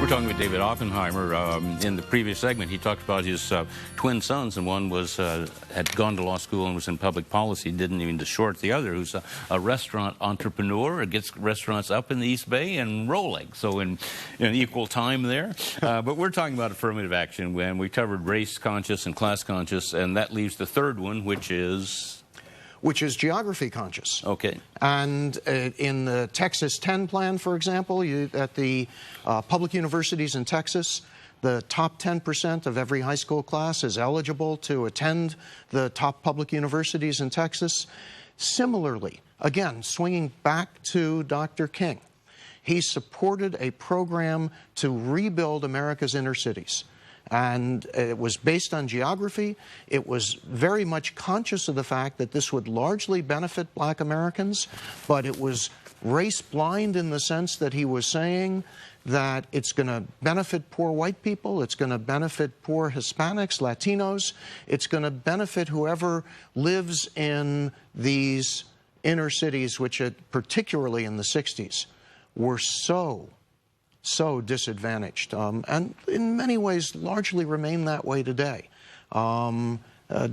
We're talking with David Oppenheimer. In the previous segment, he talked about his twin sons, and one was had gone to law school and was in public policy, didn't even to short the other, who's a restaurant entrepreneur, gets restaurants up in the East Bay and rolling, so in equal time there. But we're talking about affirmative action when we covered race conscious and class conscious, and that leaves the third one, which is geography-conscious. Okay. And in the Texas 10 plan, for example, at the public universities in Texas, the top 10% of every high school class is eligible to attend the top public universities in Texas. Similarly, again, swinging back to Dr. King, he supported a program to rebuild America's inner cities. And it was based on geography. It was very much conscious of the fact that this would largely benefit black Americans, but it was race blind in the sense that he was saying that it's going to benefit poor white people, it's going to benefit poor Hispanics, Latinos, it's going to benefit whoever lives in these inner cities, which particularly in the 60s were so disadvantaged, and in many ways largely remain that way today,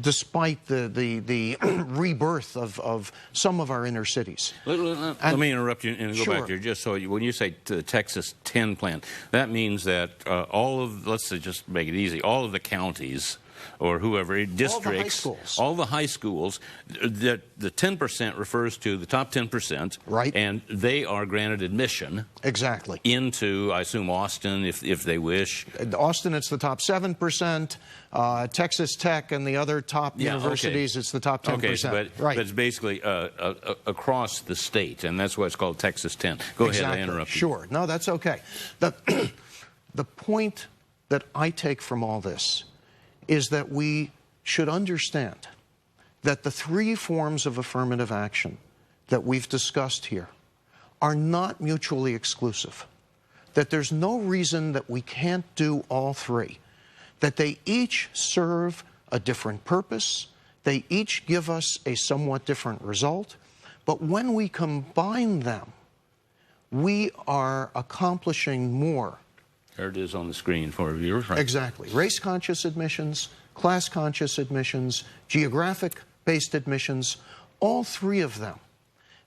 despite the rebirth of some of our inner cities. Let me interrupt you and go Sure. back here. Just so when you say the Texas 10 plan, that means that all of, let's say, just make it easy, all of the counties or whoever, districts, all the high schools, that the 10% refers to the top 10%. Right. And they are granted admission. Exactly. Into, I assume, Austin, if they wish. Austin, it's the top 7%. Texas Tech and the other top universities, it's the top 10%. Okay, but it's basically across the state, and that's why it's called Texas 10. Go ahead, I interrupted. Sure. No, that's okay. The point that I take from all this is that we should understand that the three forms of affirmative action that we've discussed here are not mutually exclusive, that there's no reason that we can't do all three, that they each serve a different purpose, they each give us a somewhat different result, but when we combine them, we are accomplishing more. There it is on the screen for viewers. Right? Exactly. Race-conscious admissions, class-conscious admissions, geographic-based admissions, all three of them.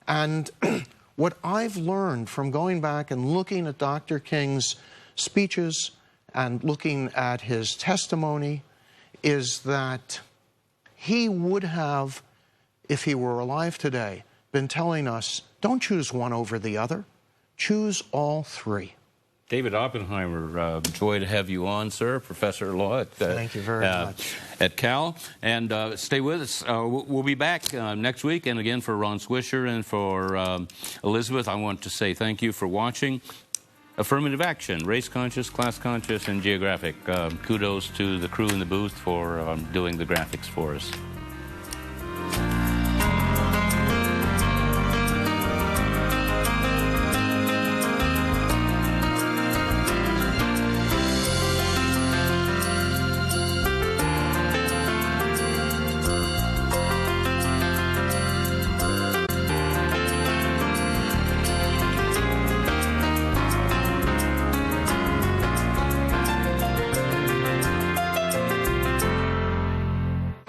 And what I've learned from going back and looking at Dr. King's speeches and looking at his testimony is that he would have, if he were alive today, been telling us, don't choose one over the other, choose all three. David Oppenheimer, joy to have you on, sir, professor of law at, Thank you very much. At Cal. And stay with us. We'll be back next week. And again, for Ron Swisher and for Elizabeth, I want to say thank you for watching. Affirmative action, race conscious, class conscious, and geographic. Kudos to the crew in the booth for doing the graphics for us.